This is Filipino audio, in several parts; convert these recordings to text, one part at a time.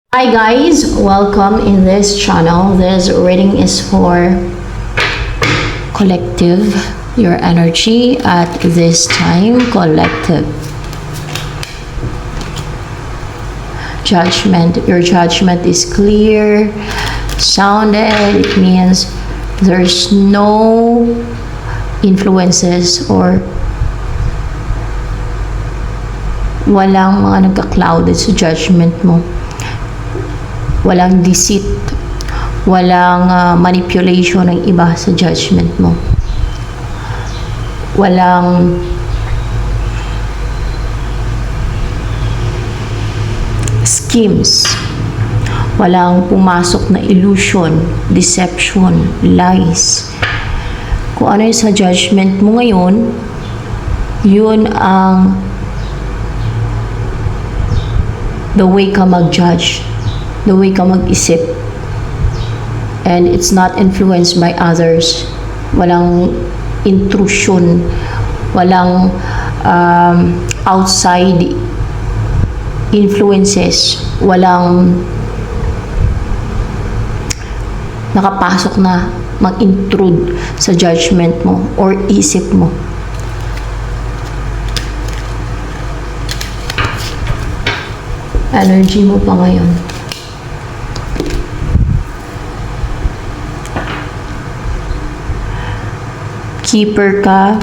Hi guys, welcome in this channel. This reading is for collective, your energy at this time, collective. Judgment, your judgment is clear, sounded. It means there's no influences or walang mga nagka-clouded sa judgment mo. Walang deceit, walang manipulation ng iba sa judgment mo. Walang schemes. Walang pumasok na illusion, deception, lies. Kung ano yung sa judgment mo ngayon, yun ang the way ka mag-judge, the way ka mag-isip. And it's not influenced by others. Walang intrusion, walang outside influences, walang nakapasok na mag-intrude sa judgment mo or isip mo. Energy mo pa ngayon. Keeper ka.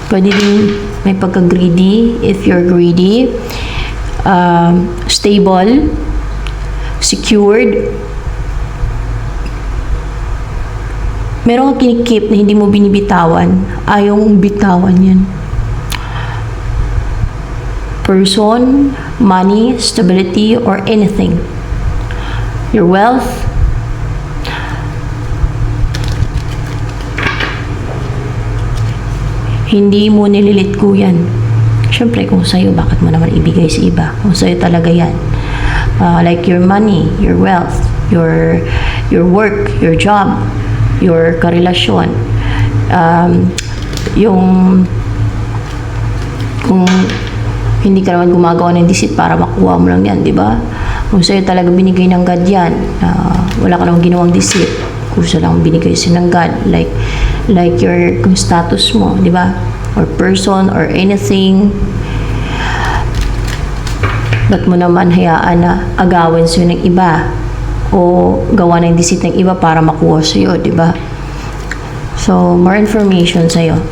Pwede din may pagka-greedy if you're greedy. Stable. Secured. Meron kang kinikip na hindi mo binibitawan. Ayaw mong bitawan yan. Person, money, stability, or anything. Your wealth. Hindi mo nililit ko yan. Siyempre, kung sa'yo, bakit mo naman ibigay sa iba? Kung sa'yo talaga yan. Like your money, your wealth, your work, your job, your karelasyon. Kung hindi ka naman gumagawa ng deceit para makuha mo lang yan, di ba? Kung sa'yo talaga binigay ng God yan, wala ka naman ginawang deceit. Kung sa'yo lang binigay siya ng God, like your kung status mo, di ba? Or person, or anything. Ba't mo naman hayaan na agawin sa'yo ng iba? O gawa ng deceit ng iba para makuha sa'yo, di ba? So, more information sa'yo.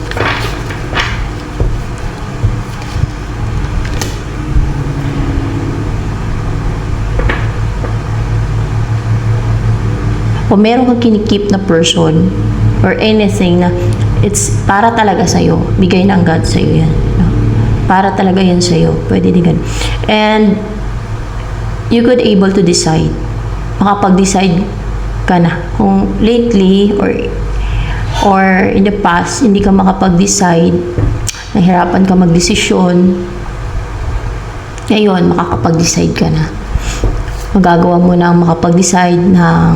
Kung meron kang kinikip na person or anything na it's para talaga sa'yo, bigay ng God sa'yo yan. No? Para talaga yan sa'yo. Pwede din ganun. And you could able to decide. Makapag-decide ka na. Kung lately or in the past, hindi ka makapag-decide, nahirapan ka mag-desisyon, ngayon, makakapag-decide ka na. Magagawa mo na makapag-decide ng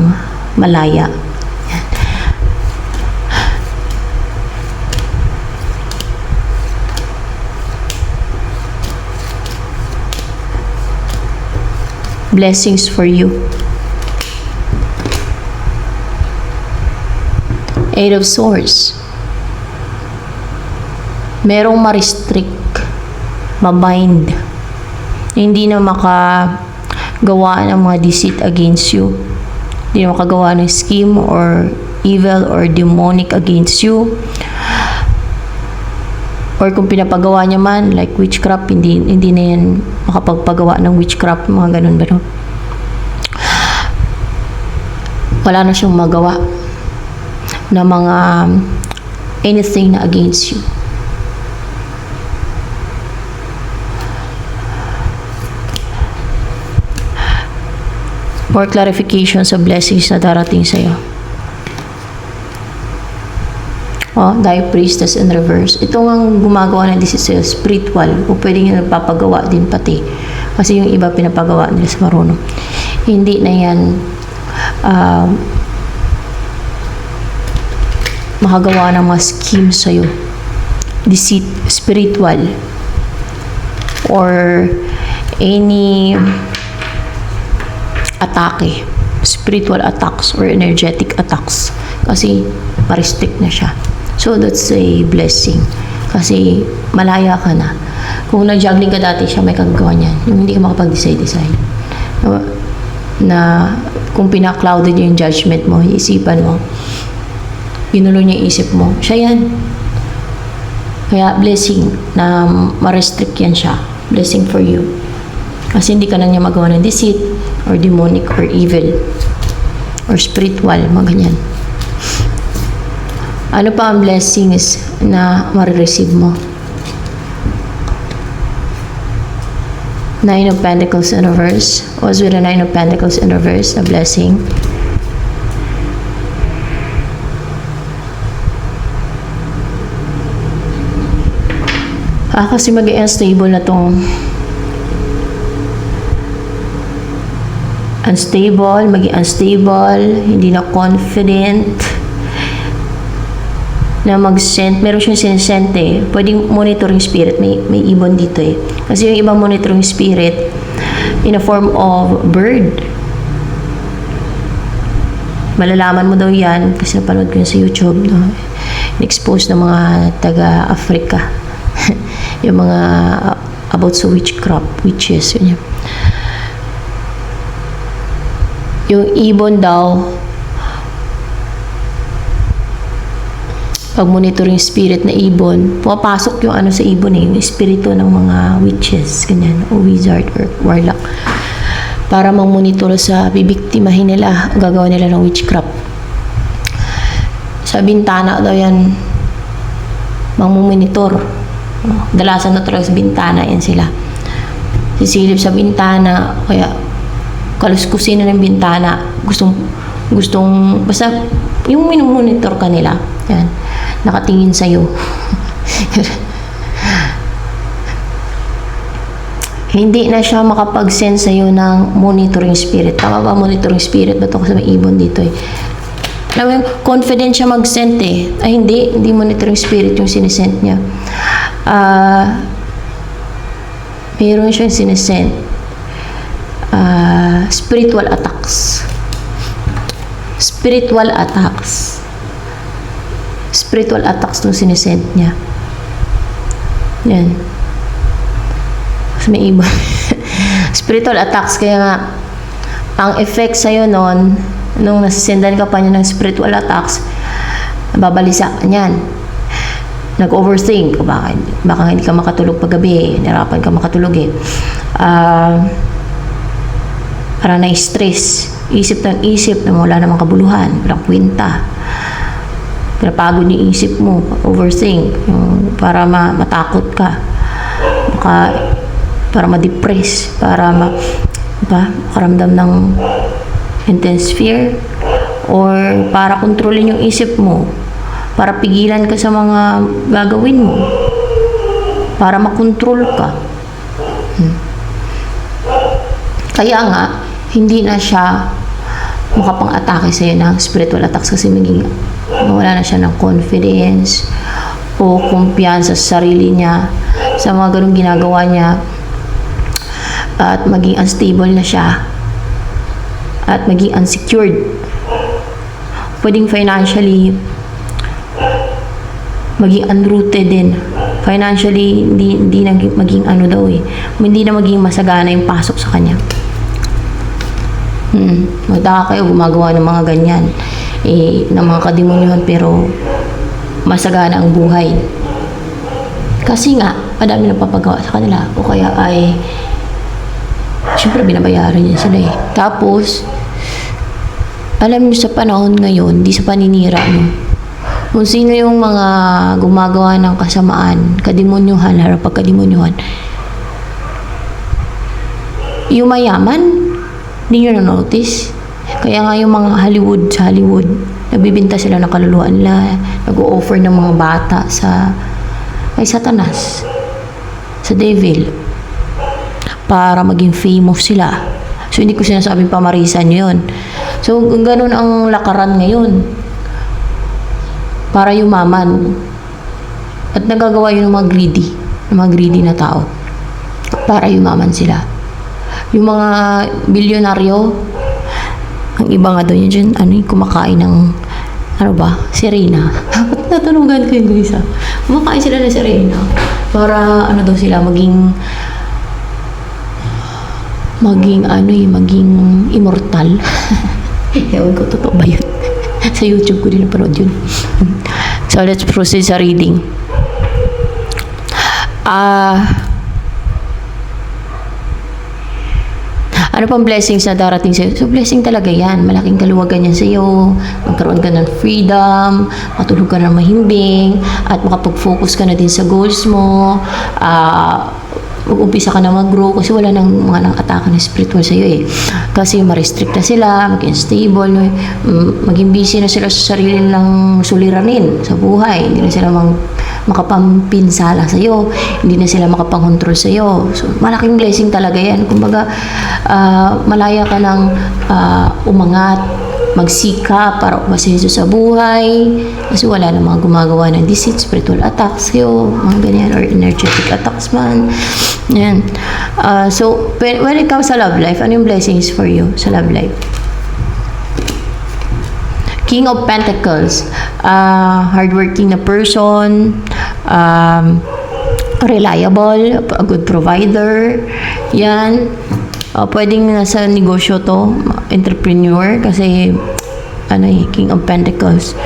malaya. Yan. Blessings for you. Eight of Swords. Merong ma-restrict, ma-bind, hindi na makagawa ng mga deceit against you. Hindi na makagawa ng scheme or evil or demonic against you. Or kung pinapagawa niya man, like witchcraft, hindi na yan makapagpagawa ng witchcraft, mga ganun ba? Wala na siyang magawa na mga anything na against you. More clarification sa blessings na darating sa'yo. Dahil priestess in reverse. Ito ang gumagawa ng decision, spiritual. O pwedeng yung nagpapagawa din pati. Kasi yung iba pinapagawa nila sa marunong. Hindi na yan makagawa ng mga schemes sa'yo. Deceit, spiritual. Or any atake, spiritual attacks or energetic attacks. Kasi pa-restrict na siya. So that's a blessing. Kasi malaya ka na. Kung nag-juggling ka dati siya, may kagagawa niyan. Yung hindi ka makapag-decide. Na kung pina-clouded yung judgment mo, iisipan mo, ginulo niya yung isip mo, siya yan. Kaya blessing na ma-restrict yan siya. Blessing for you. Kasi hindi ka na niya magawa ng deceit or demonic or evil or spiritual, mga ganyan. Ano pa ang blessings na marireceive mo? Nine of Pentacles in reverse. What's with the Nine of Pentacles in reverse? A blessing. Kasi mag-i unstable na tong unstable, mag-i unstable, hindi na confident na mag-send. Meron siyang sinesend eh. Pwedeng monitoring spirit. May ibon dito eh. Kasi yung ibang monitoring spirit in a form of bird. Malalaman mo daw yan kasi napanood ko yun sa YouTube. No? In-expose ng mga taga-Africa. Yung mga about sa witchcraft, witches. Yun. Yung ibon daw, pag monitoring spirit na ibon, pumapasok yung ano sa ibon eh, yung espiritu ng mga witches, ganyan, o wizard or warlock. Para mang-monitor sa bibiktimahin nila, gagawa nila ng witchcraft. Sa bintana daw yan, mang-monitor. Dalasan na talaga sa bintana yan sila. Sisilip sa bintana, kaya kaluskusin na ng bintana. Gustong, basta yung minumonitor ka nila, yan, nakatingin sa'yo. Hindi na siya makapag-send sa'yo ng monitoring spirit. Tama ba monitoring spirit? Ba't ako sa may ibon dito eh? Alam mo yung confident siya mag-send eh. Ay hindi monitoring spirit yung sinesend niya. Mayroon siyang sinesend. Spiritual attacks. Spiritual attacks. Spiritual attacks nung sinesend niya. Yan. Kasi may ibon. Spiritual attacks. Kaya nga, ang effect sa'yo nun, nung nasisendan ka pa niya ng spiritual attacks, babalisa ka niyan. Nag-overthink. Baka hindi ka makatulog paggabi. Narapan ka makatulog eh. Parang na-stress. Isip ng isip na wala namang kabuluhan. Walang kwenta. Pinapagod yung isip mo. Overthink. Para matakot ka. Para ma-depress. Para makaramdam ng intense fear. Or para kontrolin yung isip mo. Para pigilan ka sa mga gagawin mo. Para makontrol ka. Kaya nga, hindi na siya makapang-atake sa'yo ng spiritual attacks kasi mawala na siya ng confidence o kumpiyansa sa sarili niya sa mga ganung ginagawa niya at maging unstable na siya at maging unsecured. Pwedeng financially maging unrooted din. Financially, hindi maging ano daw eh. Hindi na maging masagana yung pasok sa kanya. Magtaka kayo, gumagawa ng mga ganyan. Ng mga kademonyuhan pero masagana ang buhay. Kasi nga, madami na papagawa sa kanila. O kaya ay, syempre binabayaran niya sila eh. Tapos, alam niyo sa panahon ngayon, di sa paninira, no? Kung sino yung mga gumagawa ng kasamaan, kademonyuhan, harap pagkademonyuhan, yung mayaman, hindi nyo na-notice. Kaya nga yung mga sa Hollywood, nagbibinta sila ng kaluluwa nila, nag-o-offer ng mga bata kay Satanas, sa devil, para maging famous sila. So, hindi ko sinasabing pamarisan yun. So, ganun ang lakaran ngayon. Para yumaman. At nagagawa yun ng mga greedy na tao. Para yumaman sila. Yung mga bilyonaryo, Ang iba nga doon yun, ano yung kumakain ng, ano ba, sirena. Natunugan ko yun guys ha. Kumakain sila ng sirena. Para ano daw sila, maging immortal. Ewan ko, totoo ba yun? Sa YouTube ko din napanood yun. So, let's proceed sa reading. Ano pang blessings na darating sa'yo? So, blessing talaga yan. Malaking kaluwagan yan sa'yo. Magkaroon ka ng freedom, matulog ka ng mahimbing, at makapag-focus ka na din sa goals mo. Mag-umpisa ka na mag-grow kasi wala nang mga nang atake na spiritual sa'yo eh. Kasi ma-restrict na sila, maging stable, maging busy na sila sa sarili nilang suliranin sa buhay. Hindi na sila makapampinsala sa'yo, hindi na sila makapang-control sa'yo. So, malaking blessing talaga yan. Kumbaga, malaya ka ng umangat, magsika para umasenso sa buhay kasi wala na mga gumagawa ng deceit, spiritual attacks sa'yo, mga ganyan, or energetic attacks man. Yan. So, when it comes sa love life, ano yung blessings for you sa love life? King of Pentacles, hardworking na person, reliable, a good provider, yan. Pwedeng nasa negosyo to, entrepreneur, kasi King of Pentacles.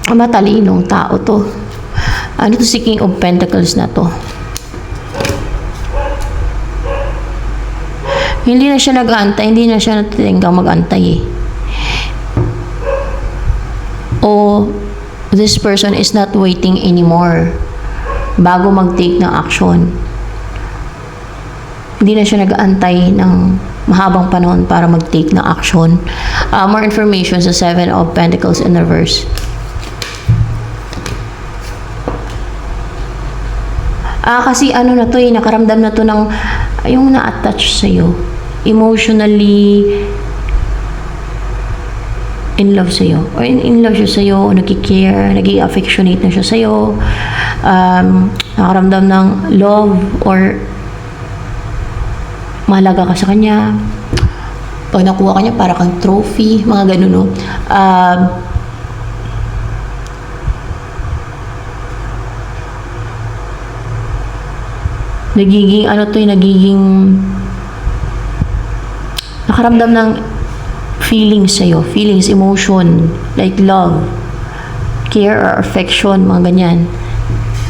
Matalinong tao to. Ano to si King of Pentacles na to? Hindi na siya nag-aantay, hindi na siya natitinggang mag-antay eh. O this person is not waiting anymore bago mag-take ng action. Hindi na siya nag-aantay ng mahabang panahon para mag-take ng action. More information sa Seven of Pentacles in reverse. Kasi ano na to nakaramdam na to ng yung na-attach sa'yo. Emotionally in love sa'yo. Or in love siya sa'yo, nagki-care, nag-i-affectionate na siya sa'yo. Nakaramdam ng love or mahalaga ka sa kanya. Pag nakuha ka niya, para kang trophy, mga ganun, no? Nagiging nakaramdam ng feelings sa'yo, feelings, emotion, like love, care or affection, mga ganyan.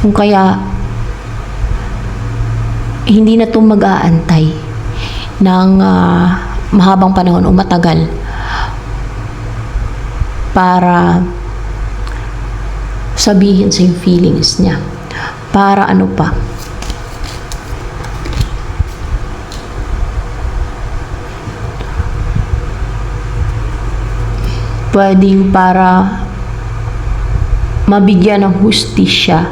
Kung kaya, hindi na ito mag-aantay ng mahabang panahon o matagal para sabihin sa yung feelings niya. Para ano pa? Pwedeng para mabigyan ng hustisya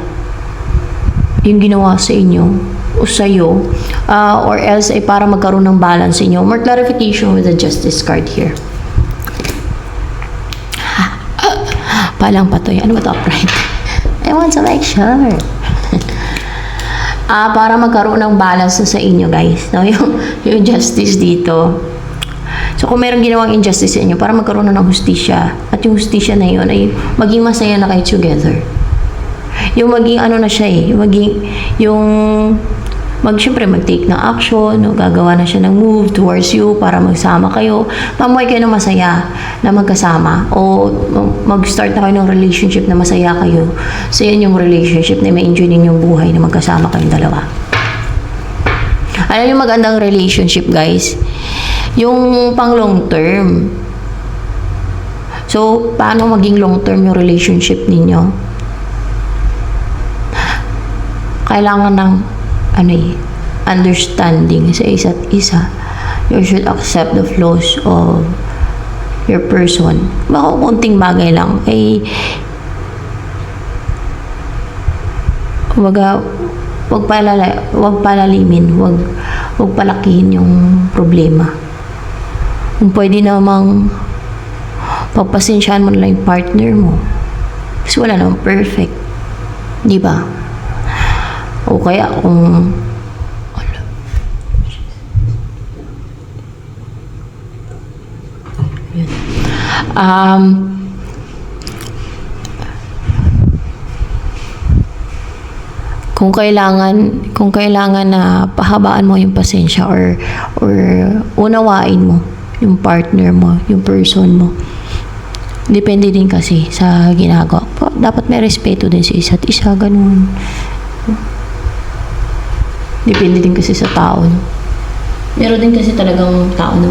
yung ginawa sa inyo o sa'yo, or else ay para magkaroon ng balance sa inyo. More clarification with the Justice card here. Palang patoy. Ano ba ito? Upright. I want to make sure. Para magkaroon ng balance sa inyo, guys. No? Yung justice dito. So, kung mayroong ginawang injustice sa inyo, para magkaroon na ng hustisya, at yung hustisya na yun ay maging masaya na kayo together. Yung maging ano na siya siyempre mag-take ng action, no? Gagawa na siya ng move towards you para magsama kayo. Mamuhay kayo ng masaya na magkasama, o mag-start na kayo ng relationship na masaya kayo. So, yan yung relationship na may enjoy ninyong buhay na magkasama kayong dalawa. Alam yung magandang relationship, guys? Yung pang long term. So, paano maging long term yung relationship ninyo? Kailangan ng understanding sa isa't isa. You should accept the flaws of your person. Baka konting bagay lang ay wag palalimin, wag palakihin yung problema. Kung pwede namang pagpasensyahan mo na lang yung partner mo. Kasi wala namang perfect. Di ba? O kaya kung Yun. Kung kailangan na pahabaan mo yung pasensya or unawain mo yung partner mo, yung person mo. Depende din kasi sa ginagawa. Dapat may respeto din sa isa't isa, ganun. Depende din kasi sa tao, no? Meron din kasi talagang tao na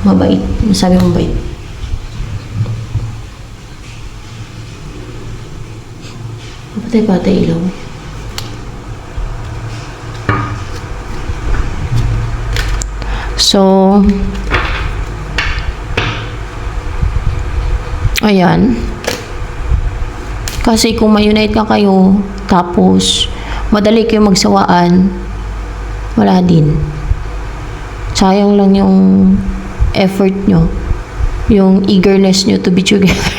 mabait. Masabi mo mabait. Patay-patay ilaw. So, ayan. Kasi kung ma-unite ka kayo, tapos madali kayo magsawaan, wala din. Sayang lang yung effort nyo, yung eagerness nyo to be together.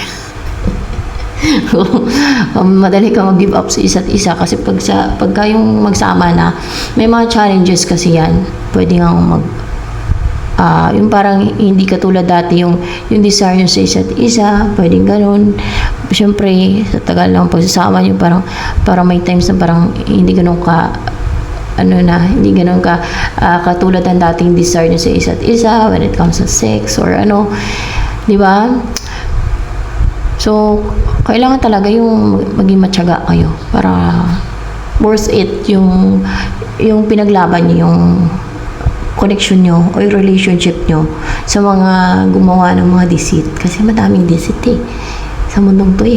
Madali ka mag-give up sa isa't isa kasi pagka yung magsama na, may mga challenges kasi yan. Pwede nga yung parang hindi katulad dati yung desire nyo sa isa't isa, pwedeng ganun. Siyempre, sa tagal ng pagsasama nyo, parang may times na parang hindi ganun ka, hindi ganun ka katulad ng dating desire nyo sa isa't isa when it comes to sex or di ba? So, kailangan talaga yung maging matyaga kayo para worth it yung pinaglaban nyo, yung connection nyo o yung relationship nyo sa mga gumawa ng mga deceit. Kasi madaming deceit sa mundong to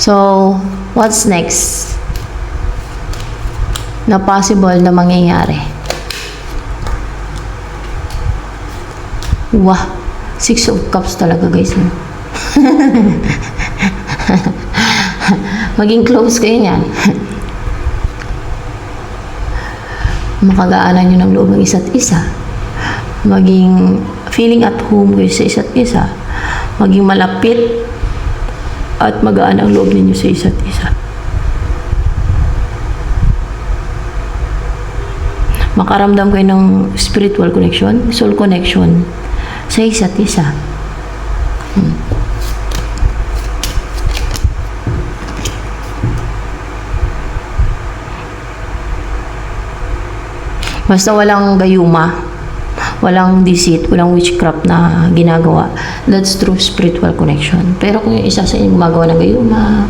So, what's next na possible na mangyayari? Wow! 6 of Cups talaga, guys. Maging close kayo niyan. Makagaanan nyo ng loob ng isa't isa. Maging feeling at home kayo sa isa't isa. Maging malapit at magaan ang loob ninyo sa isa't isa. Makaramdam kayo ng spiritual connection, soul connection sa isa't isa. Basta walang gayuma, walang deceit, walang witchcraft na ginagawa. That's true spiritual connection. Pero kung yung isa sa inyo gumagawa ng gayuma,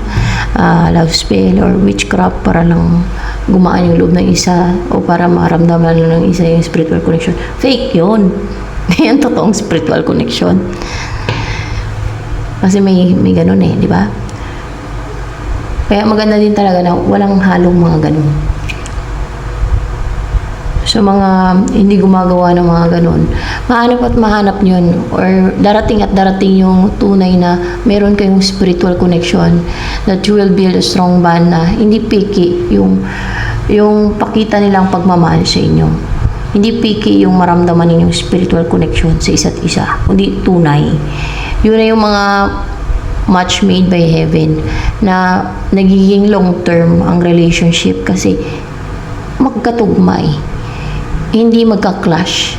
love spell or witchcraft para lang gumaan yung loob ng isa o para maramdaman lang ng isa yung spiritual connection, fake yun. Yan totoong spiritual connection. Kasi may ganun di ba? Kaya maganda din talaga na walang halong mga ganun. So, mga hindi gumagawa ng mga ganun, mahanap yun or darating yung tunay na meron kayong spiritual connection that you will build a strong bond na hindi picky yung pakita nilang pagmamahal sa inyo. Hindi picky yung maramdaman ninyong spiritual connection sa isa't isa, kundi tunay. Yun na yung mga match made by heaven na nagiging long term ang relationship kasi magkatugma hindi magka-clash,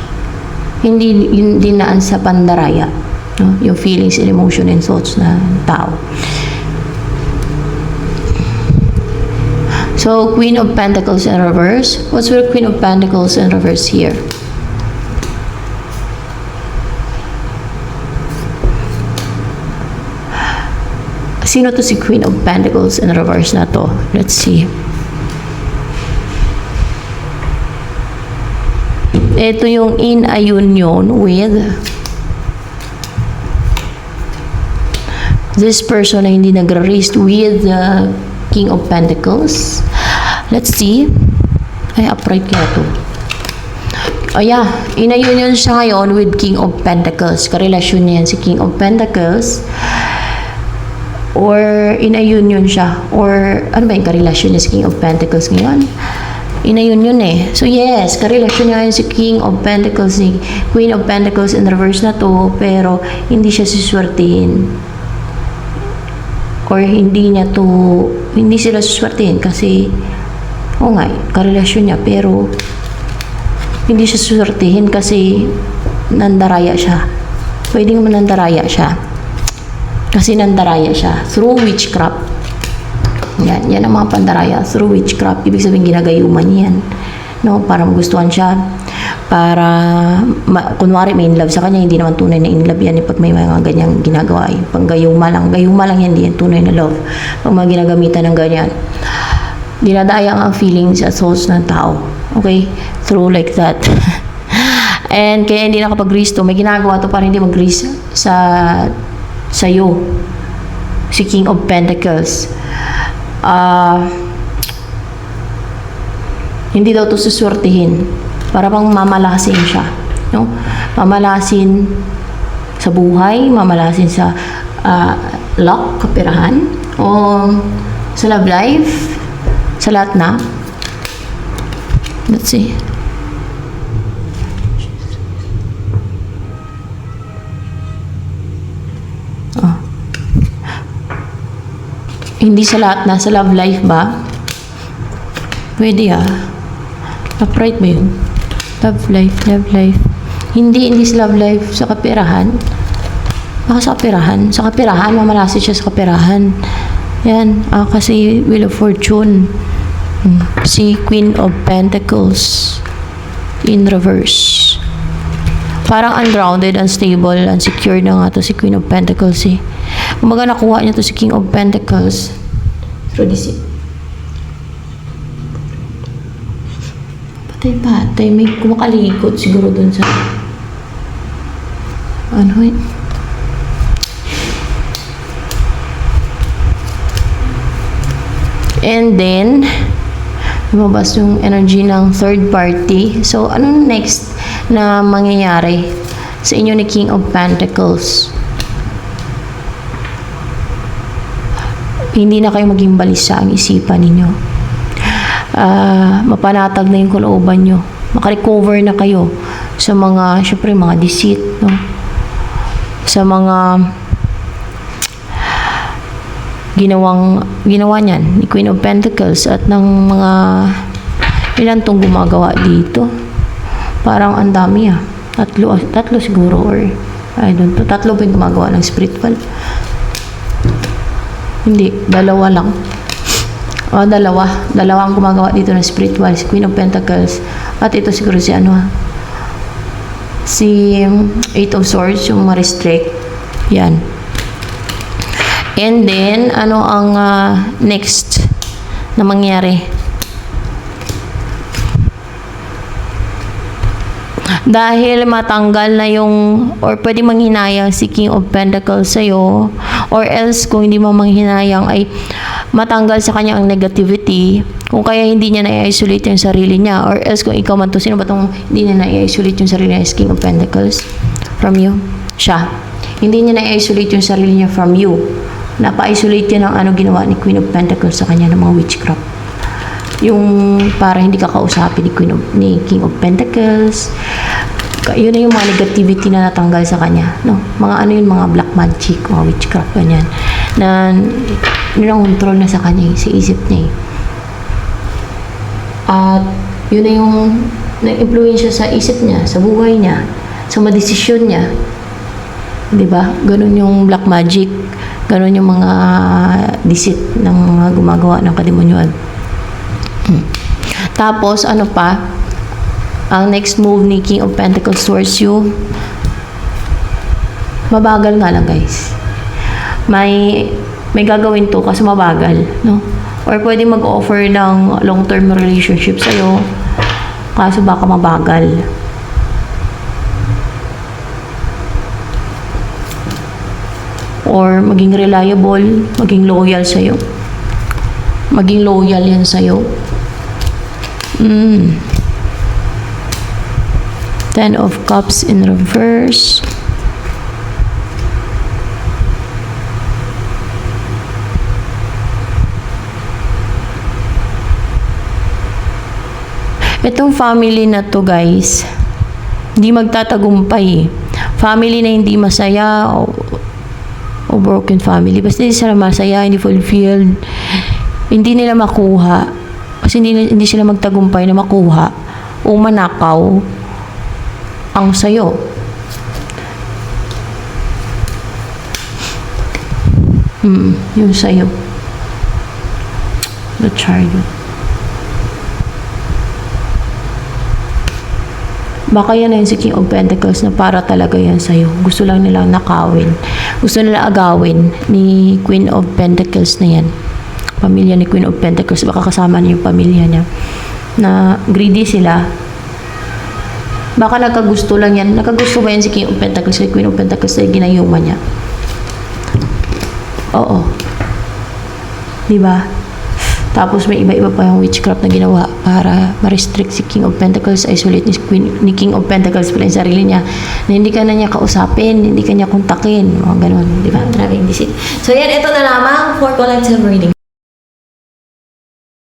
hindi dinaan sa pandaraya, no? Yung feelings and emotion and thoughts na tao. So, Queen of Pentacles in reverse. What's with Queen of Pentacles in reverse here? Sino to si Queen of Pentacles in reverse na to? Let's see. Ito yung in a union with this person na hindi nagra-raised with the King of Pentacles. Let's see. Ay, upright kaya to. Oh yeah, in a union siya ngayon with King of Pentacles. Karelasyon niya yan si King of Pentacles. Or in a union siya. Or ano ba yung karelasyon niya si King of Pentacles ngayon? Inayon yun So yes, karelasyon niya yun si King of Pentacles, si Queen of Pentacles in reverse na to, pero hindi siya siswertihin. or hindi sila suswertihin kasi karelasyon niya, pero hindi siya suswertihin kasi nandaraya siya. Pwedeng manandaraya siya kasi nandaraya siya through witchcraft. Yan ang mga pandaraya through witchcraft. Ibig sabihin ginagayuman yan, no, para magustuhan siya, para kunwari may in love sa kanya, hindi naman tunay na in love yan pag may mga ganyang ginagawa. Panggayuma lang yan, hindi yan tunay na love pag mga ginagamitan ng ganyan. Dinadaya ang feelings at souls ng tao, okay, through like that. And kaya hindi nakapag-grease to, may ginagawa to para hindi mag-grease sa'yo, si King of Pentacles. Hindi daw to suswertihin, para pang mamalasin siya, no? Mamalasin sa buhay, mamalasin sa luck, kapirahan, o sa love life, sa lahat na. Let's see. Hindi sa lahat na, sa love life ba? Pwede upright ba yun? Love life. Hindi sa love life, sa kapirahan. Baka sa kapirahan, mamalasi siya sa kapirahan. Yan, kasi Wheel of Fortune. Si Queen of Pentacles in reverse. Parang ungrounded, unstable, unsecure na nga to si Queen of Pentacles eh. Kumbaga nakuha niya to si King of Pentacles through this. Patay, may kumakalikot siguro dun sa ano eh. And then lumabas yung energy ng third party. So ano next na mangyayari sa inyo ni King of Pentacles? Hindi na kayo maging balisa ang isipan ninyo. Mapanatag na yung kalooban nyo. Makarecover na kayo sa mga, syempre, mga deceit, no? Sa mga ginawa niyan ni Queen of Pentacles at ng mga ilan tong gumagawa dito. Parang ang dami tatlo siguro, or I don't know, tatlo ba yung gumagawa ng spiritual? Hindi, dalawa lang. Dalawa ang gumagawa dito ng spiritual, si Queen of Pentacles. At ito siguro si Eight of Swords, yung ma-restrict. Yan. And then, ano ang next na mangyari? Dahil matanggal na yung, or pwede manghinayang si King of Pentacles sa'yo, or else kung hindi mo manghinayang ay matanggal sa kanya ang negativity, kung kaya hindi niya na-isolate yung sarili niya, or else kung ikaw man to, sino ba itong hindi niya na-isolate yung sarili niya as King of Pentacles from you? Siya. Hindi niya na-isolate yung sarili niya from you. Napa-isolate niya ng ginawa ni Queen of Pentacles sa kanya ng mga witchcraft. Yung para hindi ka kausapin ni King of Pentacles. Yun na yung mga negativity na natanggal sa kanya, no? Mga mga black magic, mga witchcraft, ganyan. Na yun ang control na sa kanya, sa isip niya. At yun na yung na-influence sa isip niya, sa buhay niya, sa mga desisyon niya. Diba? Ganun yung black magic, ganun yung mga deceit ng mga gumagawa ng kademonyuan. Tapos, ano pa? Ang next move ni King of Pentacles towards you, mabagal nga lang, guys. May gagawin to kasi mabagal, no? Or pwede mag-offer ng long-term relationship sa'yo, kaso baka mabagal. Or maging reliable, maging loyal sa'yo. Maging loyal yan sa'yo. Ten of Cups in reverse. Itong family na to, guys, hindi magtatagumpay. Family na hindi masaya, o broken family. Basta hindi sila masaya, hindi fulfilled, hindi nila makuha, kasi hindi sila magtagumpay na makuha o manakaw ang sayo. Yung sayo. The chariot. Baka yan na yun si King of Pentacles na para talaga yan sa'yo. Gusto lang nilang nakawin. Gusto nila agawin ni Queen of Pentacles na yan. Pamilya ni Queen of Pentacles. Baka kasama niya yung pamilya niya. Na greedy sila. Baka nagkagusto lang yan. Nagkagusto ba yan si King of Pentacles kay Queen of Pentacles na ginayuman niya? Oo. Diba? Tapos may iba-iba pa yung witchcraft na ginawa para ma-restrict si King of Pentacles, isolate ni King of Pentacles pala yung sarili niya, na hindi ka na niya kausapin, hindi ka niya kontakin, mga ganun, di ba? Maraming deceit. So yan, ito na lamang for collective reading.